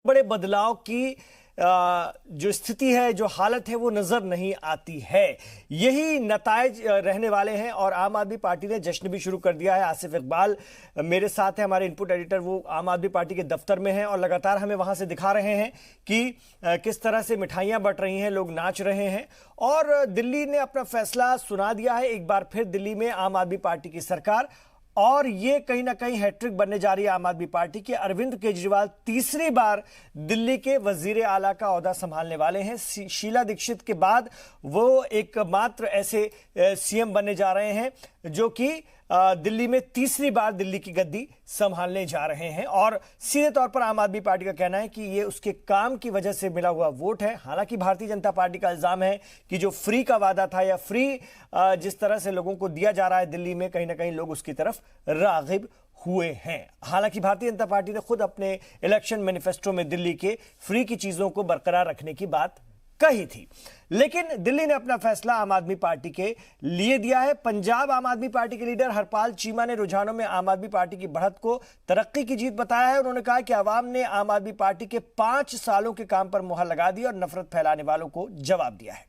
बड़े बदलाव की जो स्थिति है, जो हालत है, वो नजर नहीं आती है। यही नतायज रहने वाले हैं और आम आदमी पार्टी ने जश्न भी शुरू कर दिया है। आसिफ इकबाल मेरे साथ है, हमारे इनपुट एडिटर, वो आम आदमी पार्टी के दफ्तर में हैं और लगातार हमें वहां से दिखा रहे हैं कि किस तरह से मिठाइयां बंट रही हैं, लोग नाच रहे हैं। और दिल्ली ने अपना फैसला सुना दिया है। एक बार फिर दिल्ली में आम आदमी पार्टी की सरकार, और ये कहीं ना कहीं हैट्रिक बनने जा रही है आम आदमी पार्टी की। अरविंद केजरीवाल तीसरी बार दिल्ली के वजीर आला का ओहदा संभालने वाले हैं। शीला दीक्षित के बाद वो एकमात्र ऐसे सीएम बनने जा रहे हैं जो कि दिल्ली में तीसरी बार दिल्ली की गद्दी संभालने जा रहे हैं। और सीधे तौर पर आम आदमी पार्टी का कहना है कि ये उसके काम की वजह से मिला हुआ वोट है। हालांकि भारतीय जनता पार्टी का इल्जाम है कि जो फ्री का वादा था या फ्री जिस तरह से लोगों को दिया जा रहा है दिल्ली में, कहीं ना कहीं लोग उसकी तरफ रागिब हुए हैं। हालांकि भारतीय जनता पार्टी ने खुद अपने इलेक्शन मैनिफेस्टो में दिल्ली के फ्री की चीजों को बरकरार रखने की बात कही थी, लेकिन दिल्ली ने अपना फैसला आम आदमी पार्टी के लिए दिया है। पंजाब आम आदमी पार्टी के लीडर हरपाल चीमा ने रुझानों में आम आदमी पार्टी की बढ़त को तरक्की की जीत बताया है। उन्होंने कहा कि आवाम ने आम आदमी पार्टी के 5 सालों के काम पर मुहर लगा दी और नफरत फैलाने वालों को जवाब दिया है।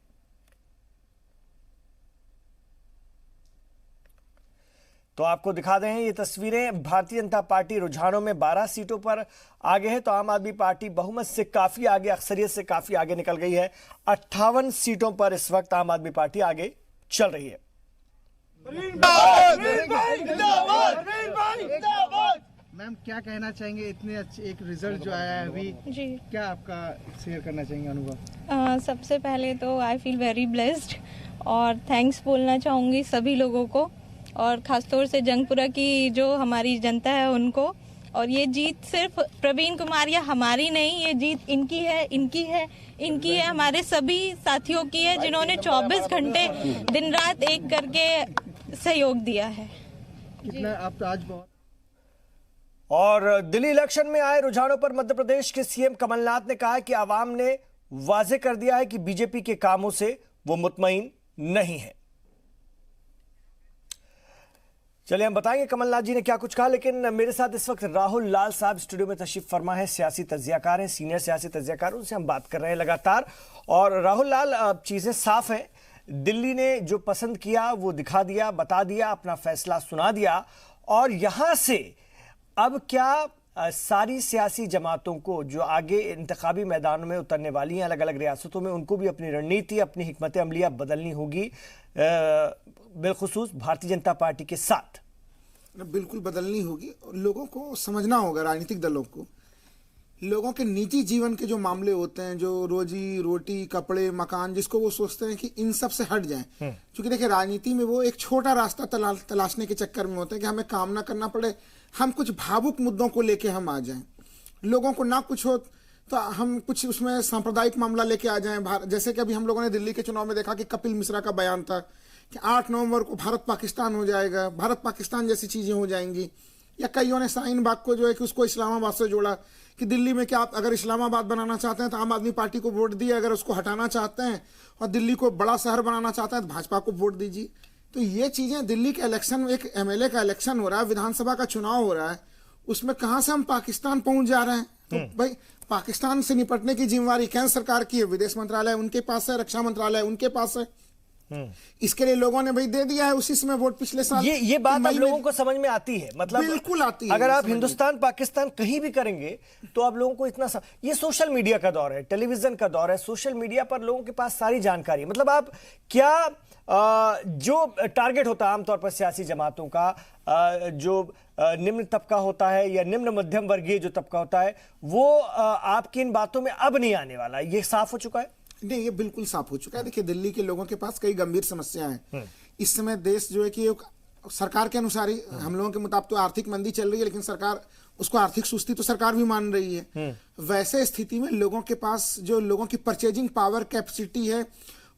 तो आपको दिखा दें ये तस्वीरें। भारतीय जनता पार्टी रुझानों में 12 सीटों पर आगे है, तो आम आदमी पार्टी बहुमत से काफी आगे, अक्सरियत से काफी आगे निकल गई है। 58 सीटों पर इस वक्त आम आदमी पार्टी आगे चल रही है। मैम, क्या कहना चाहेंगे इतने अच्छे एक रिजल्ट जो आया है अभी जी, क्या आपका शेयर करना चाहेंगे अनुभव? सबसे पहले तो आई फील वेरी ब्लेस्ड और थैंक्स बोलना चाहूँगी सभी लोगों को, और ख़ासतौर से जंगपुरा की जो हमारी जनता है उनको। और ये जीत सिर्फ प्रवीण कुमार या हमारी नहीं, ये जीत इनकी है, इनकी है, इनकी है, हमारे सभी साथियों की है जिन्होंने 24 घंटे दिन रात एक करके सहयोग दिया है। कितना आप तो आज बहुत। और दिल्ली इलेक्शन में आए रुझानों पर मध्य प्रदेश के सीएम कमलनाथ ने कहा कि आवाम ने वाजे कर दिया है कि बीजेपी के कामों से वो मुतमईन नहीं है। चलिए हम बताएंगे कमलनाथ जी ने क्या कुछ कहा, लेकिन मेरे साथ इस वक्त राहुल लाल साहब स्टूडियो में तशरीफ फरमा है, सियासी तज्जियाकार हैं, सीनियर सियासी तज्जियाकार, उनसे हम बात कर रहे हैं लगातार। और राहुल लाल, चीजें साफ हैं, दिल्ली ने जो पसंद किया वो दिखा दिया, बता दिया, अपना फैसला सुना दिया। और यहां से अब क्या सारी सियासी जमातों को जो आगे इंतखाबी मैदानों में उतरने वाली हैं अलग अलग रियासतों में, उनको भी अपनी रणनीति, अपनी हिकमत अमलिया बदलनी होगी, बिलखुसूस भारतीय जनता पार्टी के साथ? बिल्कुल बदलनी होगी। लोगों को समझना होगा, राजनीतिक दलों को, लोगों के निजी जीवन के जो मामले होते हैं, जो रोजी रोटी, कपड़े, मकान, जिसको वो सोचते हैं कि इन सब से हट जाएं। क्योंकि देखिए, राजनीति में वो एक छोटा रास्ता तलाशने के चक्कर में होते हैं कि हमें काम ना करना पड़े, हम कुछ भावुक मुद्दों को लेके हम आ जाएं, लोगों को ना कुछ हो तो हम कुछ उसमें सांप्रदायिक मामला लेके आ जाएं। जैसे कि अभी हम लोगों ने दिल्ली के चुनाव में देखा कि कपिल मिश्रा का बयान था कि 8 नवंबर को भारत पाकिस्तान हो जाएगा, भारत पाकिस्तान जैसी चीजें हो जाएंगी। या कईयों ने शाहीन बाग को जो है कि उसको इस्लामाबाद से जोड़ा कि दिल्ली में क्या आप अगर इस्लामाबाद बनाना चाहते हैं तो आम आदमी पार्टी को वोट दिए, अगर उसको हटाना चाहते हैं और दिल्ली को बड़ा शहर बनाना चाहते हैं तो भाजपा को वोट दीजिए। तो ये चीजें, दिल्ली के इलेक्शन, एक एमएलए का इलेक्शन हो रहा है, विधानसभा का चुनाव हो रहा है, उसमें कहां से हम पाकिस्तान पहुंच जा रहे हैं? तो भाई, पाकिस्तान से निपटने की जिम्मेवारी केंद्र सरकार की है, विदेश मंत्रालय उनके पास है, रक्षा मंत्रालय उनके पास है। इसके लिए लोगों ने भाई दे दिया है, उसी समय वोट पिछले साल। ये बात अब लोगों को समझ में आती है, मतलब बिल्कुल आती है। अगर आप हिंदुस्तान पाकिस्तान कहीं भी करेंगे तो आप लोगों को इतना ये सोशल मीडिया का दौर है, टेलीविजन का दौर है, सोशल मीडिया पर लोगों के पास सारी जानकारी, मतलब आप क्या जो टारगेट होता है आमतौर पर सियासी जमातों का, जो निम्न तबका होता है या निम्न मध्यम वर्गीय जो तबका होता है, वो आपकी इन बातों में अब नहीं आने वाला, ये साफ हो चुका है? नहीं, ये बिल्कुल साफ हो चुका है। देखिए, दिल्ली के लोगों के पास कई गंभीर समस्याएं हैं। इस समय देश जो है कि सरकार के अनुसार ही, हम लोगों के मुताबिक तो आर्थिक मंदी चल रही है, लेकिन सरकार उसको आर्थिक सुस्ती तो सरकार भी मान रही है। वैसे स्थिति में लोगों के पास जो लोगों की परचेजिंग पावर कैपेसिटी है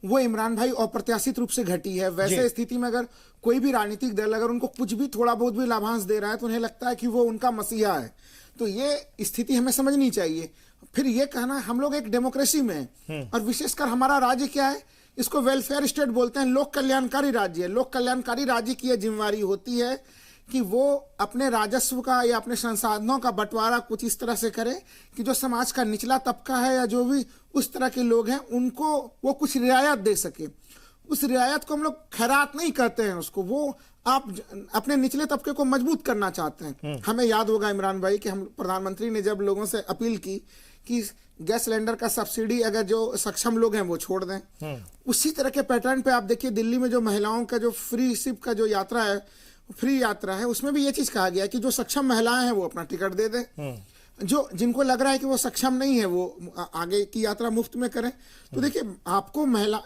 वो, इमरान भाई, अप्रत्याशित रूप से घटी है। वैसे स्थिति में अगर कोई भी राजनीतिक दल अगर उनको कुछ भी थोड़ा बहुत भी लाभांश दे रहा है तो उन्हें लगता है कि वो उनका मसीहा है। तो ये स्थिति हमें समझनी चाहिए। फिर ये कहना, हम लोग एक डेमोक्रेसी में हैं और विशेषकर हमारा राज्य क्या है, इसको वेलफेयर स्टेट बोलते हैं, लोक कल्याणकारी राज्य है। लोक कल्याणकारी राज्य की यह जिम्मेवारी होती है कि वो अपने राजस्व का या अपने संसाधनों का बंटवारा कुछ इस तरह से करे कि जो समाज का निचला तबका है या जो भी उस तरह के लोग हैं उनको वो कुछ रियायत दे सके। उस रियायत को हम लोग खैरात नहीं कहते हैं उसको, वो आप अपने निचले तबके को मजबूत करना चाहते हैं। हमें याद होगा इमरान भाई कि हम प्रधानमंत्री ने जब लोगों से अपील की कि गैस सिलेंडर का सब्सिडी अगर जो सक्षम लोग हैं वो छोड़ दें, उसी तरह के पैटर्न पे आप देखिए दिल्ली में जो महिलाओं का जो फ्री शिप का जो यात्रा है, फ्री यात्रा है, उसमें भी ये चीज कहा गया कि जो सक्षम महिलाएं हैं वो अपना टिकट दे दें, जो जिनको लग रहा है कि वो सक्षम नहीं है वो आगे की यात्रा मुफ्त में करें। तो देखिए आपको महिला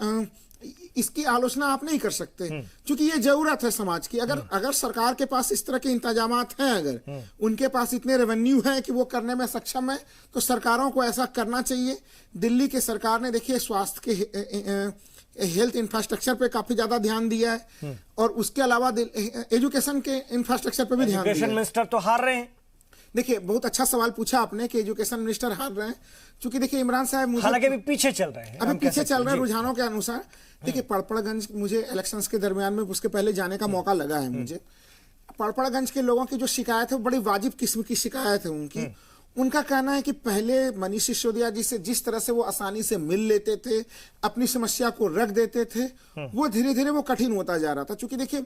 इसकी आलोचना आप नहीं कर सकते क्योंकि ये जरूरत है समाज की। अगर सरकार के पास इस तरह के इंतजामात हैं, अगर उनके पास इतने रेवेन्यू है कि वो करने में सक्षम है, तो सरकारों को ऐसा करना चाहिए। दिल्ली की सरकार ने देखिए स्वास्थ्य के हेल्थ इंफ्रास्ट्रक्चर पे काफी ज्यादा ध्यान दिया है और उसके अलावा एजुकेशन के इंफ्रास्ट्रक्चर पे भी ध्यान दिया है। एजुकेशन मिनिस्टर तो हार रहे हैं। देखिए बहुत अच्छा सवाल पूछा आपने कि एजुकेशन मिनिस्टर हार रहे हैं, क्योंकि देखिए इमरान साहब हालांकि अभी पीछे चल रहे हैं, अभी पीछे चल रहे हैं रुझानों के अनुसार। देखिए पड़पड़गंज मुझे इलेक्शंस के दरमियान में उसके पहले जाने का मौका लगा है मुझे। पड़पड़गंज के लोगों की जो शिकायत है बड़ी वाजिब किस्म की शिकायत है उनकी। उनका कहना है कि पहले मनीष सिसोदिया जी से जिस तरह से वो आसानी से मिल लेते थे, अपनी समस्या को रख देते थे, वो धीरे धीरे वो कठिन होता जा रहा था। क्योंकि देखिए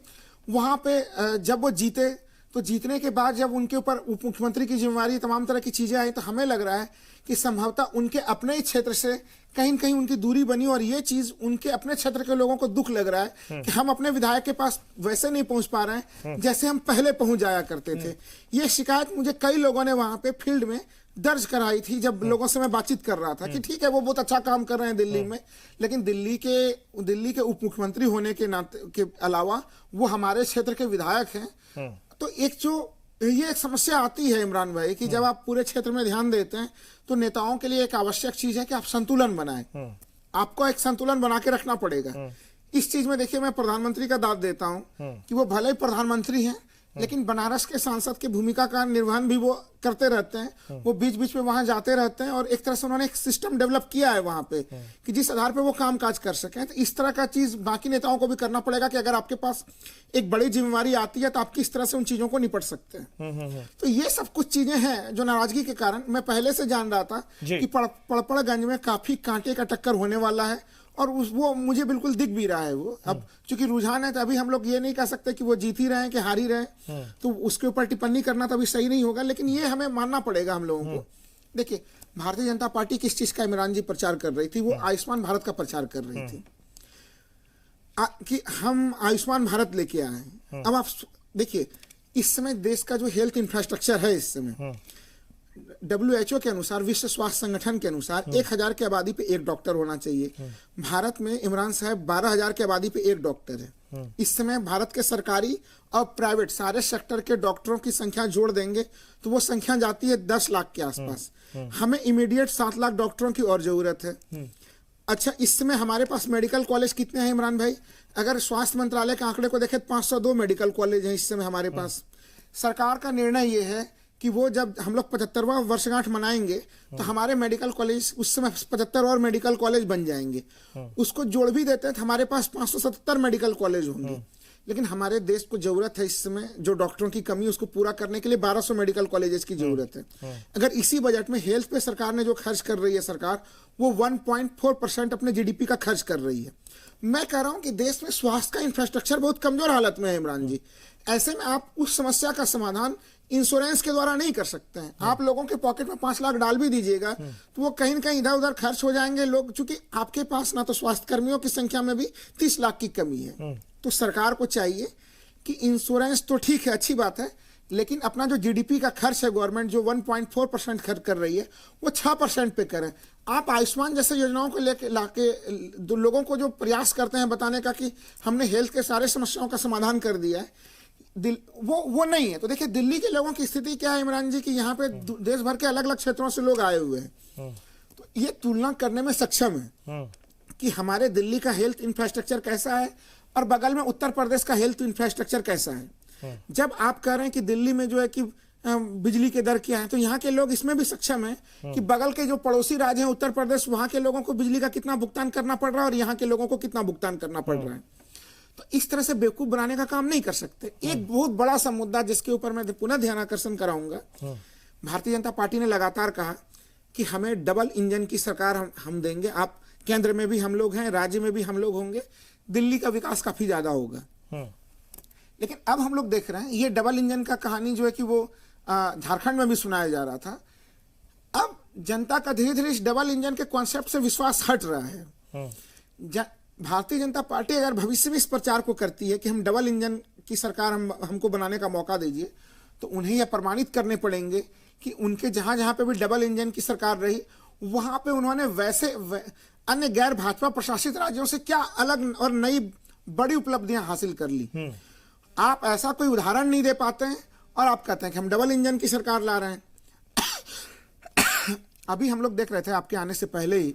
वहां पे जब वो जीते तो जीतने के बाद जब उनके ऊपर उप मुख्यमंत्री की जिम्मेवारी तमाम तरह की चीजें आई तो हमें लग रहा है कि संभवतः उनके अपने ही क्षेत्र से कहीं न कहीं उनकी दूरी बनी और ये चीज उनके अपने क्षेत्र के लोगों को दुख लग रहा है कि हम अपने विधायक के पास वैसे नहीं पहुंच पा रहे हैं जैसे हम पहले पहुंच जाया करते थे। ये शिकायत मुझे कई लोगों ने वहां पे फील्ड में दर्ज कराई थी जब लोगों से मैं बातचीत कर रहा था कि ठीक है वो बहुत अच्छा काम कर रहे हैं दिल्ली में, लेकिन दिल्ली के उप मुख्यमंत्री होने के नाते के अलावा वो हमारे क्षेत्र के विधायक हैं। तो ये एक समस्या आती है इमरान भाई कि जब आप पूरे क्षेत्र में ध्यान देते हैं तो नेताओं के लिए एक आवश्यक चीज है कि आप संतुलन बनाएं। आपको एक संतुलन बना के रखना पड़ेगा। इस चीज में देखिए मैं प्रधानमंत्री का दाद देता हूं कि वो भले ही प्रधानमंत्री हैं लेकिन बनारस के सांसद की भूमिका का निर्वहन भी वो करते रहते हैं। वो बीच बीच में वहां जाते रहते हैं और एक तरह से उन्होंने एक सिस्टम डेवलप किया है वहां पे कि जिस आधार पे वो काम काज कर सकें। तो इस तरह का चीज बाकी नेताओं को भी करना पड़ेगा कि अगर आपके पास एक बड़ी जिम्मेवारी आती है तो आप किस तरह से उन चीजों को निपट सकते हैं। तो ये सब कुछ चीजें हैं जो नाराजगी के कारण मैं पहले से जान रहा था कि पड़पड़गंज में काफी कांटे का टक्कर होने वाला है और वो मुझे बिल्कुल दिख भी रहा है। वो अब चूंकि रुझान है तो अभी हम लोग ये नहीं कह सकते कि वो जीत ही रहे हैं कि हार ही रहे, तो उसके ऊपर टिप्पणी करना तो अभी सही नहीं होगा, लेकिन ये हमें मानना पड़ेगा हम लोगों को। देखिए भारतीय जनता पार्टी किस चीज का इमरान जी प्रचार कर रही थी, वो आयुष्मान भारत का प्रचार कर रही थी कि हम आयुष्मान भारत लेके आए हैं। अब आप देखिए इस समय देश का जो हेल्थ इंफ्रास्ट्रक्चर है इस समय WHO के अनुसार, विश्व स्वास्थ्य संगठन के अनुसार 1000 की आबादी पे एक डॉक्टर होना चाहिए। भारत में इमरान साहब 12000 की आबादी पे एक डॉक्टर है। इस समय भारत के सरकारी और प्राइवेट सारे सेक्टर के डॉक्टरों की संख्या जोड़ देंगे तो वो संख्या जाती है 10 लाख के आसपास। हमें इमीडिएट 7 लाख डॉक्टरों की और जरूरत है। अच्छा इस समय हमारे पास मेडिकल कॉलेज कितने हैं इमरान भाई? अगर स्वास्थ्य मंत्रालय के आंकड़े को देखें 502 मेडिकल कॉलेज हैं इस समय हमारे पास। सरकार का निर्णय ये है कि वो जब हम लोग 75वां वर्षगांठ मनाएंगे तो हमारे मेडिकल कॉलेज उस समय 75 और मेडिकल कॉलेज बन जाएंगे। उसको जोड़ भी देते हैं तो हमारे पास 577 मेडिकल कॉलेज होंगे। लेकिन हमारे देश को जरूरत है इस समय जो डॉक्टरों की कमी उसको पूरा करने के लिए 1200 मेडिकल कॉलेजेस की जरूरत है। अगर इसी बजट में हेल्थ पे सरकार ने जो खर्च कर रही है सरकार, वो 1.4% अपने GDP का खर्च कर रही है। मैं कह रहा हूं कि देश में स्वास्थ्य का इंफ्रास्ट्रक्चर बहुत कमजोर हालत में है इमरान जी। ऐसे में आप उस समस्या का समाधान इंश्योरेंस के द्वारा नहीं कर सकते हैं। आप लोगों के पॉकेट में 5 लाख डाल भी दीजिएगा तो वो कहीं न कहीं इधर उधर खर्च हो जाएंगे लोग, चूंकि आपके पास ना तो स्वास्थ्य कर्मियों की संख्या में भी 30 लाख की कमी है। तो सरकार को चाहिए कि इंश्योरेंस तो ठीक है, अच्छी बात है, लेकिन अपना जो GDP का खर्च है गवर्नमेंट जो 1.4% खर्च कर रही है वो 6% पे करें। आप आयुष्मान जैसे योजनाओं को लेके लाके लोगों को जो प्रयास करते हैं बताने का कि हमने हेल्थ के सारे समस्याओं का समाधान कर दिया है, वो नहीं है। तो देखिए दिल्ली के लोगों की स्थिति क्या है इमरान जी की यहाँ पे देश भर के अलग अलग क्षेत्रों से लोग आए हुए हैं। तो ये तुलना करने में सक्षम है कि हमारे दिल्ली का हेल्थ इंफ्रास्ट्रक्चर कैसा है और बगल में उत्तर प्रदेश का हेल्थ इंफ्रास्ट्रक्चर कैसा है। जब आप कह रहे हैं कि दिल्ली में जो है कि बिजली के दर क्या है, तो यहाँ के लोग इसमें भी सक्षम है कि बगल के जो पड़ोसी राज्य हैं उत्तर प्रदेश, वहां के लोगों को बिजली का कितना भुगतान करना पड़ रहा है और यहाँ के लोगों को कितना भुगतान करना पड़ रहा है। तो इस तरह से बेवकूफ बनाने का काम नहीं कर सकते। एक बहुत बड़ा सा मुद्दा जिसके ऊपर मैं पुनः ध्यान आकर्षण कराऊंगा, भारतीय जनता पार्टी ने लगातार कहा कि हमें डबल इंजन की सरकार हम देंगे, आप केंद्र में भी हम लोग हैं, राज्य में भी हम लोग होंगे, दिल्ली का विकास काफी ज्यादा होगा। लेकिन अब हम लोग देख रहे हैं ये डबल इंजन का कहानी जो है कि वो झारखंड में भी सुनाया जा रहा था। अब जनता का धीरे धीरे इस डबल इंजन के कॉन्सेप्ट से विश्वास हट रहा है। भारतीय जनता पार्टी अगर भविष्य में इस प्रचार को करती है कि हम डबल इंजन की सरकार हमको बनाने का मौका दीजिए, तो उन्हें यह प्रमाणित करने पड़ेंगे कि उनके जहां जहां पे भी डबल इंजन की सरकार रही वहां पे उन्होंने अन्य गैर भाजपा प्रशासित राज्यों से क्या अलग और नई बड़ी उपलब्धियां हासिल कर ली। आप ऐसा कोई उदाहरण नहीं दे पाते हैं और आप कहते हैं कि हम डबल इंजन की सरकार ला रहे हैं। अभी हम लोग देख रहे थे आपके आने से पहले ही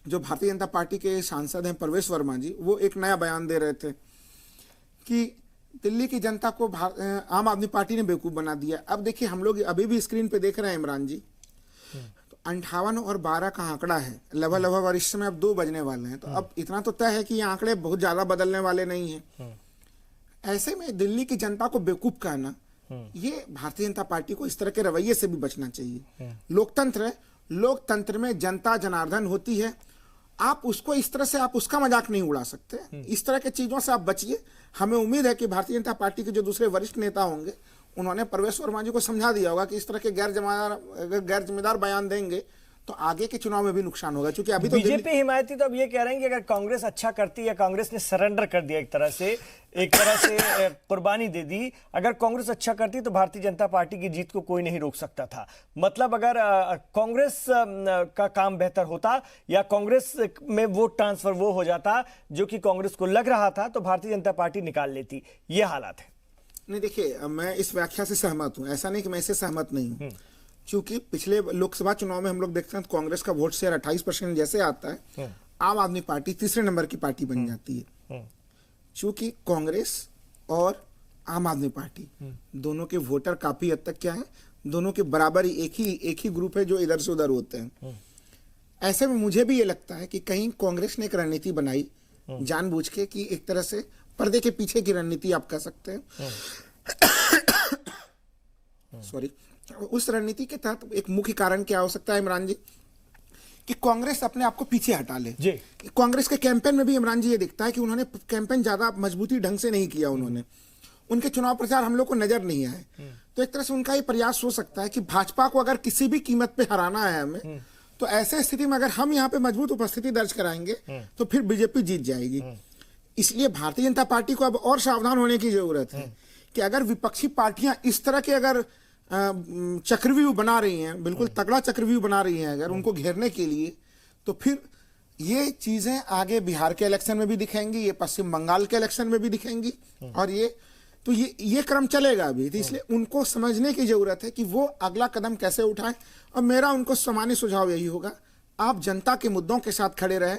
जो भारतीय जनता पार्टी के सांसद हैं परवेश वर्मा जी, वो एक नया बयान दे रहे थे कि दिल्ली की जनता को आम आदमी पार्टी ने बेवकूफ बना दिया। अब देखिए हम लोग अभी भी स्क्रीन पे देख रहे हैं इमरान जी, तो 58 और 12 का आंकड़ा है लगभग और इस समय अब 2 बजने वाले हैं, तो अब इतना तो तय है कि ये आंकड़े बहुत ज्यादा बदलने वाले नहीं हैं। ऐसे में दिल्ली की जनता को बेवकूफ कहना, ये भारतीय जनता पार्टी को इस तरह के रवैये से भी बचना चाहिए। लोकतंत्र है, लोकतंत्र में जनता जनार्दन होती है, आप उसको इस तरह से आप उसका मजाक नहीं उड़ा सकते। इस तरह के चीजों से आप बचिए। हमें उम्मीद है कि भारतीय जनता पार्टी के जो दूसरे वरिष्ठ नेता होंगे उन्होंने परवेश वर्मा जी को समझा दिया होगा कि इस तरह के गैर जिम्मेदार बयान देंगे तो आगे के चुनाव में भी नुकसान होगा। क्योंकि अभी तो बीजेपी हिमायती तो अब ये कह रहे हैं कि अगर कांग्रेस अच्छा करती है, कांग्रेस ने सरेंडर कर दिया एक तरह से कुर्बानी दे दी, अगर कांग्रेस अच्छा करती तो भारतीय जनता पार्टी की जीत को कोई नहीं रोक सकता था। मतलब अगर कांग्रेस का काम बेहतर होता या कांग्रेस में वोट ट्रांसफर वो हो जाता जो कि कांग्रेस को लग रहा था, तो भारतीय जनता पार्टी निकाल लेती। ये हालात है। नहीं देखिए, मैं इस व्याख्या से सहमत हूं, ऐसा नहीं कि मैं इससे सहमत नहीं हूं। क्योंकि पिछले लोकसभा चुनाव में हम लोग देखते हैं तो कांग्रेस का वोट शेयर 28% जैसे आता है, आम आदमी पार्टी तीसरे नंबर की पार्टी बन जाती है। क्योंकि कांग्रेस और आम आदमी पार्टी दोनों के वोटर काफी हद तक क्या है, दोनों के बराबर ही एक ही ग्रुप है जो इधर से उधर होते हैं। ऐसे में मुझे भी ये लगता है कि कहीं कांग्रेस ने एक रणनीति बनाई जानबूझ के, कि एक तरह से पर्दे के पीछे की रणनीति आप कह सकते हैं। सॉरी, उस रणनीति के तहत एक मुख्य कारण क्या हो सकता है इमरान जी, कि कांग्रेस अपने आप को पीछे हटा ले। कांग्रेस के कैंपेन में भी इमरान जी ये दिखता है कि उन्होंने कैंपेन ज्यादा मजबूती ढंग से नहीं किया। उनके चुनाव प्रचार हम लोग को नजर नहीं आए। तो एक तरह से उनका ये प्रयास हो सकता है कि भाजपा को अगर किसी भी कीमत पे हराना है हमें, तो ऐसे स्थिति में अगर हम यहाँ पे मजबूत उपस्थिति दर्ज कराएंगे तो फिर बीजेपी जीत जाएगी। इसलिए भारतीय जनता पार्टी को अब और सावधान होने की जरूरत है कि अगर विपक्षी पार्टियां इस तरह के अगर चक्रव्यूह बना रही हैं, बिल्कुल तगड़ा चक्रव्यूह बना रही हैं अगर उनको घेरने के लिए, तो फिर ये चीजें आगे बिहार के इलेक्शन में भी दिखेंगी, ये पश्चिम बंगाल के इलेक्शन में भी दिखेंगी, और ये क्रम चलेगा अभी। तो इसलिए उनको समझने की जरूरत है कि वो अगला कदम कैसे उठाएं। और मेरा उनको सामान्य सुझाव यही होगा, आप जनता के मुद्दों के साथ खड़े रहे,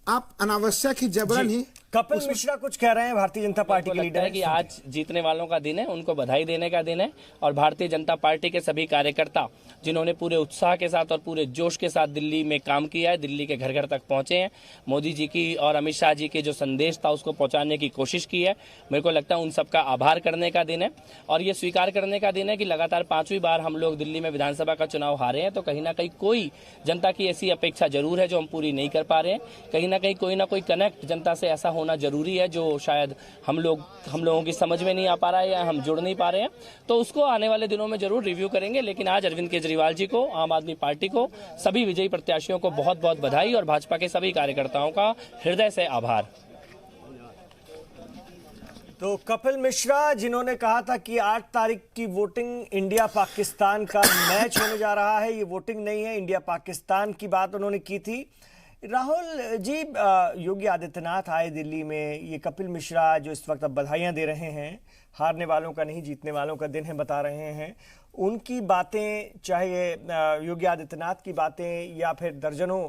आप अनावश्यक ही जबरन ही। कपिल मिश्रा कुछ कह रहे हैं, भारतीय जनता पार्टी के लीडर है कि आज जीतने वालों का दिन है, उनको बधाई देने का दिन है। और भारतीय जनता पार्टी के सभी कार्यकर्ता जिन्होंने पूरे उत्साह के साथ और पूरे जोश के साथ दिल्ली में काम किया है, दिल्ली के घर घर तक पहुंचे हैं, मोदी जी की और अमित शाह जी के जो संदेश था उसको पहुंचाने की कोशिश की है, मेरे को लगता है उन सबका आभार करने का दिन है। और ये स्वीकार करने का दिन है कि लगातार 5वीं बार हम लोग दिल्ली में विधानसभा का चुनाव हारे हैं, तो कहीं ना कहीं कोई जनता की ऐसी अपेक्षा जरूर है जो हम पूरी नहीं कर पा रहे हैं। कहीं ना कोई कनेक्ट जनता से ऐसा होना जरूरी है जो शायद हम लोगों की समझ में नहीं आ पा रहा है या हम जुड़ नहीं पा रहे हैं। तो उसको आने वाले दिनों में जरूर रिव्यू करेंगे। लेकिन आज अरविंद केजरीवाल जी को, आम आदमी पार्टी को, सभी विजयी प्रत्याशियों को बहुत बहुत बधाई और भाजपा के सभी कार्यकर्ताओं का हृदय से आभार। तो कपिल मिश्रा जिन्होंने कहा था कि 8 तारीख की वोटिंग इंडिया पाकिस्तान का मैच होने जा रहा है, ये वोटिंग नहीं है, इंडिया पाकिस्तान की बात उन्होंने की थी। राहुल जी, योगी आदित्यनाथ आए दिल्ली में, ये कपिल मिश्रा जो इस वक्त अब बधाइयां दे रहे हैं, हारने वालों का नहीं जीतने वालों का दिन है बता रहे हैं, उनकी बातें, चाहे योगी आदित्यनाथ की बातें या फिर दर्जनों,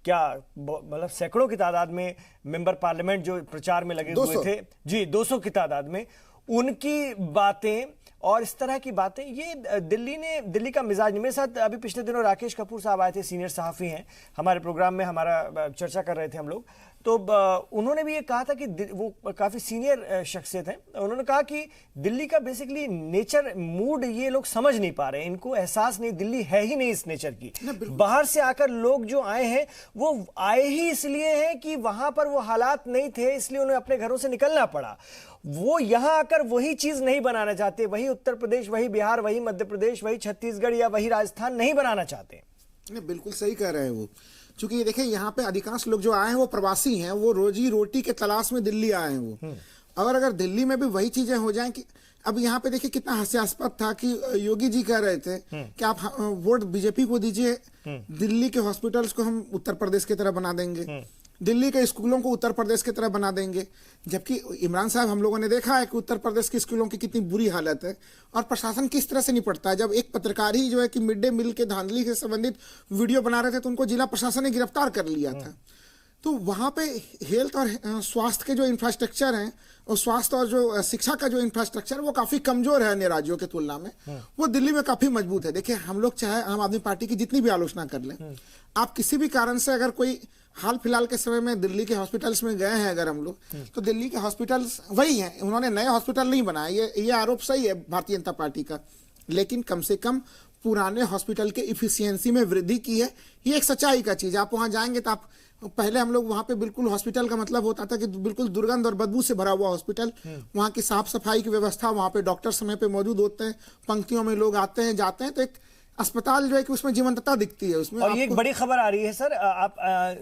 क्या मतलब सैकड़ों की तादाद में मेंबर पार्लियामेंट जो प्रचार में लगे हुए थे, जी 200 की तादाद में, उनकी बातें और इस तरह की बातें, ये दिल्ली का मिजाज नहीं। मेरे साथ अभी पिछले दिनों राकेश कपूर साहब आए थे, सीनियर सहाफ़ी हैं, हमारे प्रोग्राम में हमारा चर्चा कर रहे थे हम लोग। तो उन्होंने भी ये कहा था कि वो काफ़ी सीनियर शख्सियत हैं, उन्होंने कहा कि दिल्ली का बेसिकली नेचर, मूड ये लोग समझ नहीं पा रहे हैं, इनको एहसास नहीं, दिल्ली है ही नहीं इस नेचर की। बाहर से आकर लोग जो आए हैं वो आए ही इसलिए हैं कि वहां पर वो हालात नहीं थे, इसलिए उन्हें अपने घरों से निकलना पड़ा। वो यहां आकर वही चीज नहीं बनाना चाहते, वही उत्तर प्रदेश, वही बिहार, वही मध्य प्रदेश, वही छत्तीसगढ़ या वही राजस्थान नहीं बनाना चाहते। नहीं, बिल्कुल सही कह रहे हैं वो। चूंकि ये देखिए, यहाँ पे अधिकांश लोग जो आए हैं वो प्रवासी हैं, वो रोजी रोटी के तलाश में दिल्ली आए हैं वो। और अगर दिल्ली में भी वही चीजें हो जाएं कि अब यहाँ पे देखिए कितना हास्यास्पद था कि योगी जी कह रहे थे कि आप वोट बीजेपी को दीजिए, दिल्ली के हॉस्पिटल्स को हम उत्तर प्रदेश की तरह बना देंगे, दिल्ली के स्कूलों को उत्तर प्रदेश की तरह बना देंगे। जबकि इमरान साहब, हम लोगों ने देखा है कि उत्तर प्रदेश के स्कूलों की कितनी बुरी हालत है और प्रशासन किस तरह से निपटता है। जब एक पत्रकार ही जो है कि मिड डे मील के धांधली से संबंधित वीडियो बना रहे थे तो उनको जिला प्रशासन ने गिरफ्तार कर लिया था। तो वहाँ पे हेल्थ और स्वास्थ्य के जो इंफ्रास्ट्रक्चर हैं और स्वास्थ्य और जो शिक्षा का जो इंफ्रास्ट्रक्चर वो काफ़ी कमजोर है अन्य राज्यों के तुलना में, वो दिल्ली में काफ़ी मजबूत है। देखिए, हम लोग चाहे आम आदमी पार्टी की जितनी भी आलोचना कर लें, आप किसी भी कारण से अगर कोई हाल फिलहाल के समय में दिल्ली के हॉस्पिटल्स में गए हैं अगर हम लोग, तो दिल्ली के हॉस्पिटल्स वही हैं, उन्होंने नए हॉस्पिटल नहीं बनाए। ये आरोप सही है भारतीय जनता पार्टी का, लेकिन कम से कम पुराने हॉस्पिटल के इफिशियंसी में वृद्धि की है। ये एक सच्चाई का चीज़। आप वहाँ जाएंगे तो आप, पहले हम लोग वहाँ पे बिल्कुल हॉस्पिटल का मतलब होता था कि बिल्कुल दुर्गंध और बदबू से भरा हुआ हॉस्पिटल। वहाँ की साफ सफाई की व्यवस्था, वहाँ पे डॉक्टर समय पे मौजूद होते हैं, पंक्तियों में लोग आते हैं जाते हैं, तो एक अस्पताल जो है कि उसमें जीवंतता दिखती है उसमें। और ये एक बड़ी खबर आ रही है सर, आप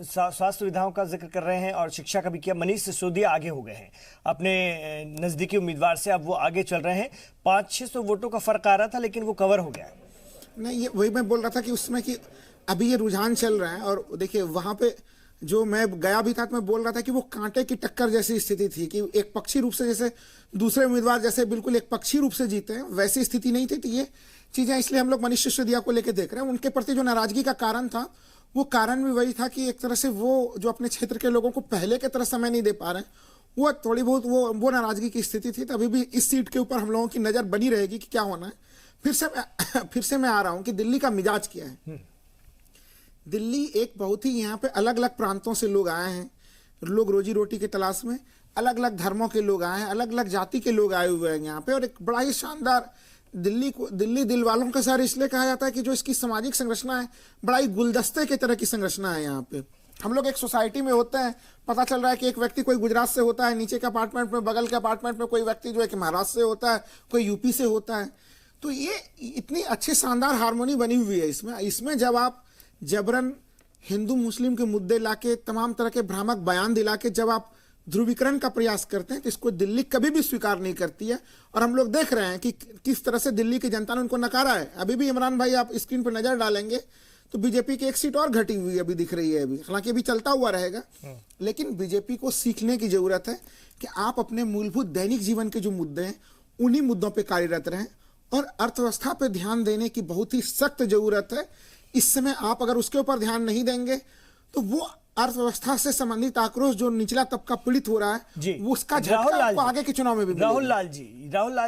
स्वास्थ्य सुविधाओं का जिक्र कर रहे हैं और शिक्षा का भी किया। मनीष सिसोदिया आगे हो गए हैं अपने नजदीकी उम्मीदवार से, अब वो आगे चल रहे हैं। 500-600 वोटों का फर्क आ रहा था, लेकिन वो कवर हो गया है। नहीं, ये वही मैं बोल रहा था कि उसमें कि अभी ये रुझान चल रहा है। और देखिए, वहाँ पे जो मैं गया भी था तो मैं बोल रहा था कि वो कांटे की टक्कर जैसी स्थिति थी कि एक पक्षी रूप से, जैसे दूसरे उम्मीदवार जैसे बिल्कुल एक पक्षी रूप से जीते हैं, वैसी स्थिति नहीं थी। तो ये चीज़ें इसलिए हम लोग मनीष सिसोदिया को लेकर देख रहे हैं। उनके प्रति जो नाराजगी का कारण था, वो कारण भी वही था कि एक तरह से वो जो अपने क्षेत्र के लोगों को पहले की तरह समय नहीं दे पा रहे हैं, वो थोड़ी बहुत वो नाराजगी की स्थिति थी। तो अभी भी इस सीट के ऊपर हम लोगों की नज़र बनी रहेगी कि क्या होना है। फिर से मैं आ रहा हूँ कि दिल्ली का मिजाज क्या है। दिल्ली एक बहुत ही, यहाँ पे अलग अलग प्रांतों से लोग आए हैं, लोग रोजी रोटी के तलाश में, अलग अलग धर्मों के लोग आए हैं, अलग अलग जाति के लोग आए हुए हैं यहाँ पे। और एक बड़ा ही शानदार दिल्ली दिल वालों का शहर इसलिए कहा जाता है कि जो इसकी सामाजिक संरचना है, बड़ा ही गुलदस्ते की तरह की संरचना है यहाँ पे। हम लोग एक सोसाइटी में होते हैं, पता चल रहा है कि एक व्यक्ति कोई गुजरात से होता है, नीचे के अपार्टमेंट में, बगल के अपार्टमेंट में कोई व्यक्ति जो है कि महाराष्ट्र से होता है, कोई यूपी से होता है। तो ये इतनी अच्छी शानदार हारमोनी बनी हुई है इसमें जब आप जबरन हिंदू मुस्लिम के मुद्दे लाके, तमाम तरह के भ्रामक बयान दिला के जब आप ध्रुवीकरण का प्रयास करते हैं, तो इसको दिल्ली कभी भी स्वीकार नहीं करती है। और हम लोग देख रहे हैं कि किस तरह से दिल्ली की जनता ने उनको नकारा है। अभी भी इमरान भाई, आप स्क्रीन पर नजर डालेंगे तो बीजेपी की एक सीट और घटी हुई अभी दिख रही है। अभी हालांकि अभी चलता हुआ रहेगा, लेकिन बीजेपी को सीखने की जरूरत है कि आप अपने मूलभूत दैनिक जीवन के जो मुद्दे हैं, उन्हीं मुद्दों पर कार्यरत रहें। और अर्थव्यवस्था पर ध्यान देने की बहुत ही सख्त जरूरत है। इस समय आप अगर उसके ऊपर ध्यान नहीं देंगे तो वो अर्थव्यवस्था से संबंधित आक्रोश जो निचला तबका पीड़ित हो रहा है, वो उसका झटका आपको आगे के चुनाव में भी राहुल लाल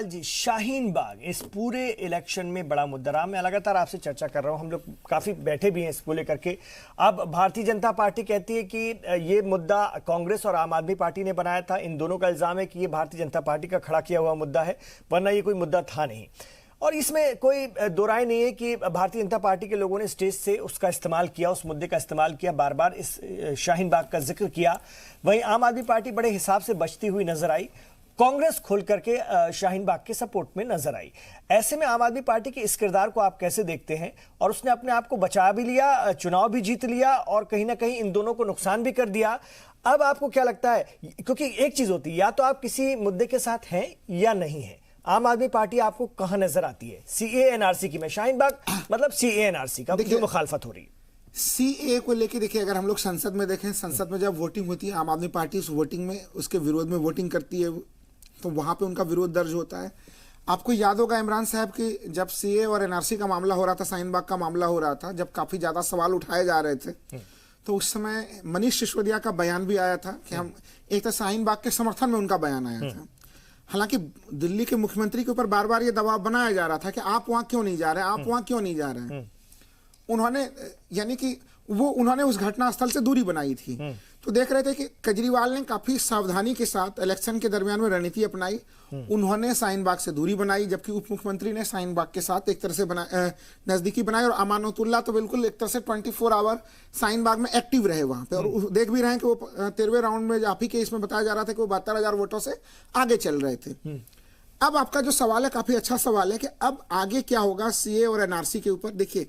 जी, शाहीन बाग इस पूरे इलेक्शन में बड़ा मुद्दा रहा। मैं लगातार आपसे चर्चा कर रहा हूं, हम लोग काफी बैठे भी हैं इसको लेकर के। अब भारतीय जनता पार्टी कहती है कि ये मुद्दा कांग्रेस और आम आदमी पार्टी ने बनाया था। इन दोनों का इल्जाम है कि ये भारतीय जनता पार्टी का खड़ा किया हुआ मुद्दा है, वरना ये कोई मुद्दा था नहीं। और इसमें कोई दो राय नहीं है कि भारतीय जनता पार्टी के लोगों ने स्टेज से उसका इस्तेमाल किया, उस मुद्दे का इस्तेमाल किया, बार बार इस शाहीन बाग का जिक्र किया। वहीं आम आदमी पार्टी बड़े हिसाब से बचती हुई नजर आई, कांग्रेस खोल करके शाहीन बाग के सपोर्ट में नजर आई। ऐसे में आम आदमी पार्टी के इस किरदार को आप कैसे देखते हैं? और उसने अपने आप को बचा भी लिया, चुनाव भी जीत लिया और कहीं ना कहीं इन दोनों को नुकसान भी कर दिया। अब आपको क्या लगता है, क्योंकि एक चीज होती है, या तो आप किसी मुद्दे के साथ हैं या नहीं है। आम आदमी पार्टी आपको कहां नजर आती है? सीए एनआरसी की, मैं शाहीन बाग मतलब सीए एनआरसी का जो मुखालफत हो रही है, सीए को लेके देखिए, अगर हम लोग संसद में देखें, संसद में जब वोटिंग होती है, आम आदमी पार्टी उस वोटिंग में उसके विरोध में वोटिंग करती है, तो वहां पे उनका विरोध दर्ज होता है। आपको याद होगा इमरान साहब की जब सीए और एनआरसी का मामला हो रहा था, शाहीन बाग का मामला हो रहा था, जब काफी ज्यादा सवाल उठाए जा रहे थे, तो उस समय मनीष सिसोदिया का बयान भी आया था कि हम एक तो शाहीन बाग के समर्थन में उनका बयान आया था। हालांकि दिल्ली के मुख्यमंत्री के ऊपर बार बार ये दबाव बनाया जा रहा था कि आप वहां क्यों नहीं जा रहे, आप वहां क्यों नहीं जा रहे हैं। उन्होंने यानी कि उन्होंने उस घटनास्थल से दूरी बनाई थी। तो देख रहे थे कि केजरीवाल ने काफी सावधानी के साथ इलेक्शन के दरमियान में रणनीति अपनाई। उन्होंने शाहीन बाग से दूरी बनाई, जबकि उप मुख्यमंत्री ने शाहीन बाग के साथ एक तरह से नजदीकी बनाई। और अमानतुल्लाह तो बिल्कुल एक तरह से 24 आवर शाहीन बाग में एक्टिव रहे वहां पे। और देख भी रहे हैं कि वो 13वें राउंड में आप ही के इसमें बताया जा रहा था कि वो 72,000 वोटों से आगे चल रहे थे। अब आपका जो सवाल है काफी अच्छा सवाल है कि अब आगे क्या होगा सीए और एनआरसी के ऊपर। देखिए,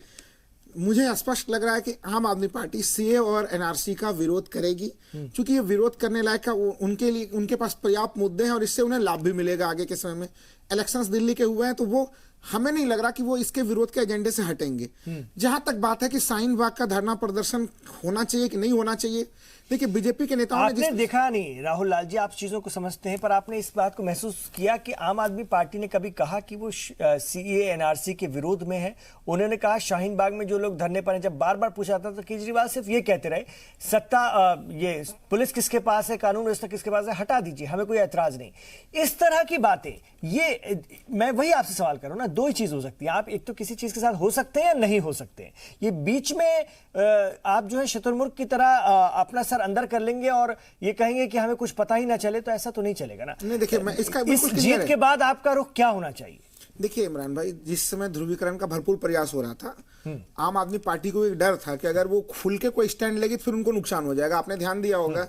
मुझे स्पष्ट लग रहा है कि आम आदमी पार्टी सीए और एनआरसी का विरोध करेगी, क्योंकि ये विरोध करने लायक का उनके लिए उनके पास पर्याप्त मुद्दे हैं और इससे उन्हें लाभ भी मिलेगा आगे के समय में। इलेक्शंस दिल्ली के हुए हैं तो वो हमें नहीं लग रहा कि वो इसके विरोध के एजेंडे से हटेंगे। जहां तक बात है कि शाहीन बाग का धरना प्रदर्शन होना चाहिए कि नहीं होना चाहिए, देखिए बीजेपी के नेताओं ने देखा नहीं, राहुल लाल जी आप चीजों को समझते हैं, पर आपने इस बात को महसूस किया कि आम आदमी पार्टी ने कभी कहा कि वो सीए एनआरसी के विरोध में है? उन्होंने कहा शाहीन बाग में जो लोग धरने पर हैं, जब बार बार पूछा था तो केजरीवाल सिर्फ ये कहते रहे सत्ता ये पुलिस किसके पास है, कानून व्यवस्था किसके पास है, हटा दीजिए, हमें कोई ऐतराज नहीं। इस तरह की बातें, ये मैं वही आपसे सवाल कर रहा हूं ना, दो ही चीज हो सकती है, आप एक तो किसी चीज के साथ हो सकते हैं या नहीं हो सकते हैं। ये बीच में आप जो है शुतुरमुर्ग की तरह अपना सर अंदर कर लेंगे और ये कहेंगे कि हमें कुछ पता ही ना चले, तो ऐसा तो नहीं चलेगा ना। नहीं, देखिए मैं इसका इस जीत के बाद आपका रुख क्या होना चाहिए? देखिए इमरान भाई, जिस समय ध्रुवीकरण का भरपूर प्रयास हो रहा था, आम आदमी पार्टी को एक डर था कि अगर वो खुल के कोई स्टैंड लेगी तो फिर उनको नुकसान हो जाएगा। आपने ध्यान दिया होगा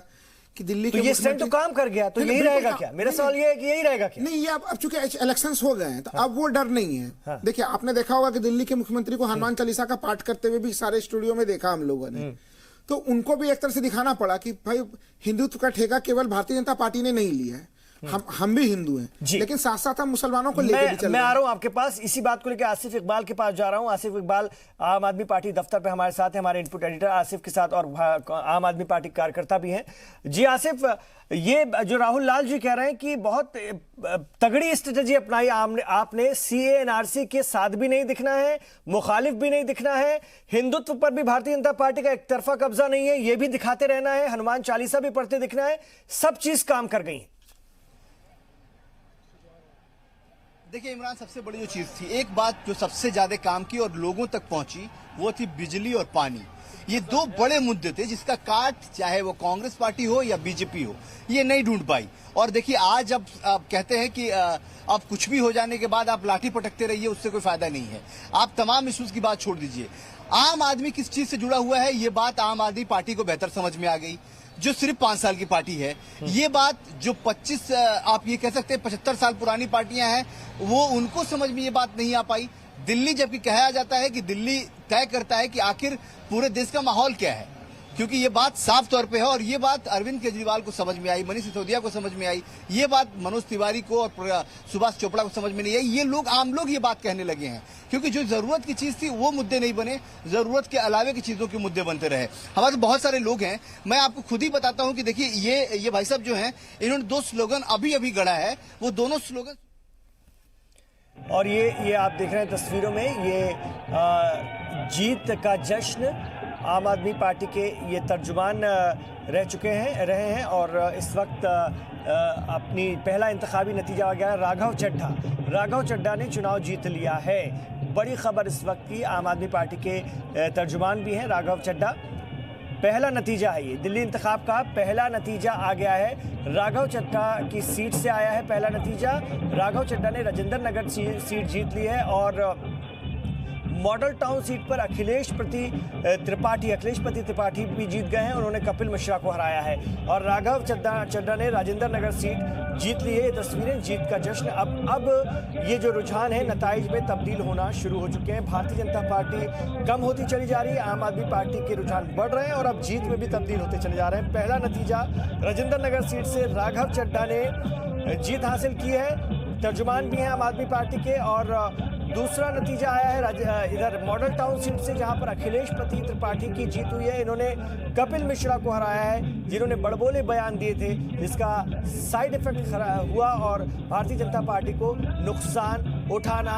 कि दिल्ली तो ये स्टैंड तो काम कर गया, तो यही रहेगा क्या? मेरा सवाल ये है कि यही रहेगा क्या? नहीं, ये अब चूंकि इलेक्शंस हो गए हैं तो अब वो डर नहीं है। देखिए, आपने देखा होगा कि दिल्ली के मुख्यमंत्री को हनुमान चालीसा का पाठ करते हुए भी सारे स्टूडियो में देखा हम लोगों ने। तो उनको भी एक तरह से दिखाना पड़ा कि भाई हिंदुत्व का ठेका केवल भारतीय जनता पार्टी ने नहीं लिया है, हम भी हिंदू हैं, लेकिन साथ साथ हम मुसलमानों को लेकर भी चल रहे हैं। मैं आ रहा हूं आपके पास, इसी बात को लेकर आसिफ इकबाल के पास जा रहा हूं। आसिफ इकबाल आम आदमी पार्टी दफ्तर पे हमारे साथ है, हमारे इनपुट एडिटर आसिफ के साथ, और आम आदमी पार्टी कार्यकर्ता भी हैं। जी आसिफ, ये जो राहुल लाल जी कह रहे हैं कि बहुत तगड़ी स्ट्रेटजी अपनाई आपने, सीए एनआरसी के साथ भी नहीं दिखना है, मुखालिफ भी नहीं दिखना है, हिंदुत्व पर भी भारतीय जनता पार्टी का एक तरफा कब्जा नहीं है, ये भी दिखाते रहना है, हनुमान चालीसा भी पढ़ते दिखना है, सब चीज काम कर गई। देखिए इमरान, सबसे बड़ी जो चीज थी, एक बात जो सबसे ज्यादा काम की और लोगों तक पहुंची, वो थी बिजली और पानी। ये दो बड़े मुद्दे थे जिसका काट चाहे वो कांग्रेस पार्टी हो या बीजेपी हो, ये नहीं ढूंढ पाई। और देखिए आज अब आप कहते हैं कि अब कुछ भी हो जाने के बाद आप लाठी पटकते रहिए, उससे कोई फायदा नहीं है। आप तमाम इश्यूज की बात छोड़ दीजिए, आम आदमी किस चीज से जुड़ा हुआ है, ये बात आम आदमी पार्टी को बेहतर समझ में आ गई, जो सिर्फ 5 साल की पार्टी है। ये बात जो 25 आप ये कह सकते हैं 75 साल पुरानी पार्टियां हैं, वो उनको समझ में ये बात नहीं आ पाई। दिल्ली, जबकि कहा जाता है कि दिल्ली तय करता है कि आखिर पूरे देश का माहौल क्या है, क्योंकि ये बात साफ तौर पे है। और ये बात अरविंद केजरीवाल को समझ में आई, मनीष सिसोदिया को समझ में आई, ये बात मनोज तिवारी को और सुभाष चोपड़ा को समझ में नहीं आई। ये लोग, आम लोग ये बात कहने लगे हैं, क्योंकि जो जरूरत की चीज थी वो मुद्दे नहीं बने, जरूरत के अलावे की चीजों के मुद्दे बनते रहे। हमारे बहुत सारे लोग हैं, मैं आपको खुद ही बताता हूं कि देखिए ये भाई साहब जो हैं, इन्होंने 2 स्लोगन अभी गढ़ा है, वो दोनों स्लोगन, और ये आप देख रहे हैं तस्वीरों में, ये जीत का जश्न आम आदमी पार्टी के ये तर्जुमान रहे हैं। और इस वक्त अपनी पहला इंतखाबी नतीजा आ गया, राघव चड्ढा ने चुनाव जीत लिया है। बड़ी खबर इस वक्त की, आम आदमी पार्टी के तर्जुमान भी हैं राघव चड्ढा। पहला नतीजा है, ये दिल्ली इंतखाब का पहला नतीजा आ गया है। राघव चड्ढा की सीट से आया है पहला नतीजा। राघव चड्ढा ने राजेंद्र नगर सीट जीत ली है और मॉडल टाउन सीट पर अखिलेश पति त्रिपाठी भी जीत गए हैं, उन्होंने कपिल मिश्रा को हराया है। और राघव चड्ढा ने राजेंद्र नगर सीट जीत ली है। ये तस्वीरें जीत का जश्न। अब ये जो रुझान है नताइज में तब्दील होना शुरू हो चुके हैं। भारतीय जनता पार्टी कम होती चली जा रही है, आम आदमी पार्टी के रुझान बढ़ रहे हैं और अब जीत में भी तब्दील होते चले जा रहे हैं। पहला नतीजा राजेंद्र नगर सीट से राघव चड्ढा ने जीत हासिल की है, तर्जुमान भी हैं आम आदमी पार्टी के। और दूसरा नतीजा आया है इधर मॉडल टाउन सीट से, जहां पर अखिलेश पति त्रिपाठी की जीत हुई है। इन्होंने कपिल मिश्रा को हराया है, जिन्होंने बड़बोले बयान दिए थे, जिसका साइड इफेक्ट हुआ और भारतीय जनता पार्टी को नुकसान उठाना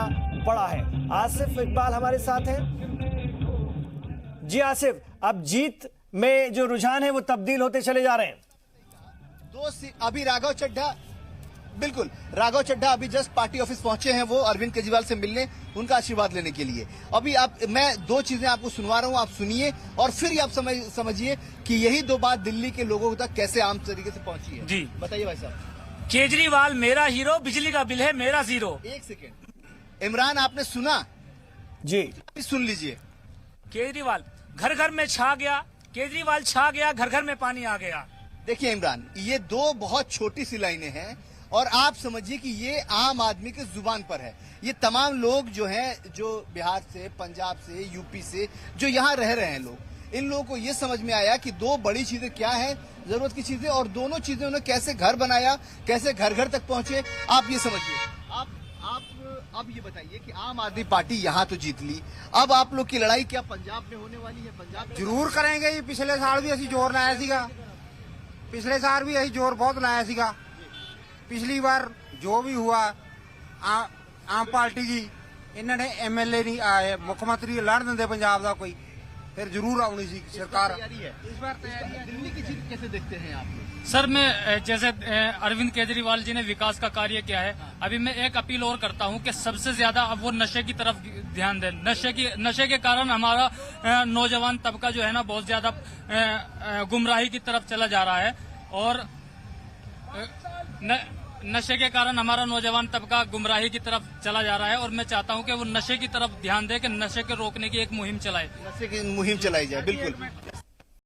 पड़ा है। आसिफ इकबाल हमारे साथ हैं। जी आसिफ, अब जीत में जो रुझान है वो तब्दील होते चले जा रहे हैं। अभी राघव चड्ढा बिल्कुल। राघव चड्ढा अभी जस्ट पार्टी ऑफिस पहुंचे हैं, वो अरविंद केजरीवाल से मिलने, उनका आशीर्वाद लेने के लिए। अभी मैं 2 चीजें आपको सुनवा रहा हूं, आप सुनिए और फिर आप समझिए कि यही 2 बात दिल्ली के लोगों तक कैसे आम तरीके से पहुंची है। जी बताइए भाई साहब। केजरीवाल मेरा हीरो, बिजली का बिल है मेरा जीरो। 1 सेकेंड, इमरान आपने सुना? जी सुन लीजिए। केजरीवाल घर घर में छा गया, केजरीवाल छा गया, घर घर में पानी आ गया। देखिए इमरान, ये 2 बहुत छोटी सी लाइनें हैं और आप समझिए कि ये आम आदमी के जुबान पर है। ये तमाम लोग जो हैं, जो बिहार से, पंजाब से, यूपी से, जो यहाँ रह रहे हैं लोग, इन लोगों को ये समझ में आया कि 2 बड़ी चीजें क्या है, जरूरत की चीजें, और दोनों चीजें उन्होंने कैसे घर बनाया, कैसे घर घर तक पहुंचे। आप ये समझिए। अब ये बताइए कि आम आदमी पार्टी यहाँ तो जीत ली, अब आप लोग की लड़ाई क्या पंजाब में होने वाली है? पंजाब जरूर करेंगे जी। पिछले साल भी असी जोर लाया सीगा, पिछले साल भी असी जोर बहुत लाया सीगा। पिछली बार जो भी हुआ आम पार्टी की, इन्होंने MLA नहीं आए, मुख्यमंत्री लड़ देंगे पंजाब का कोई, फिर जरूर आनी सी सरकार। इस बार तैयारी है। दिल्ली की जीत कैसे देखते हैं आप? सर मैं जैसे अरविंद केजरीवाल जी ने विकास का कार्य किया है, अभी मैं एक अपील और करता हूं कि सबसे ज्यादा अब वो नशे की तरफ ध्यान दें। नशे के कारण हमारा नौजवान तबका जो है ना बहुत ज्यादा गुमराही की तरफ चला जा रहा है, और नशे के कारण हमारा नौजवान तबका गुमराही की तरफ चला जा रहा है, और मैं चाहता हूं कि वो नशे की तरफ ध्यान दे, कि नशे के रोकने की एक मुहिम चलाए। नशे की मुहिम चलाई जाए, बिल्कुल।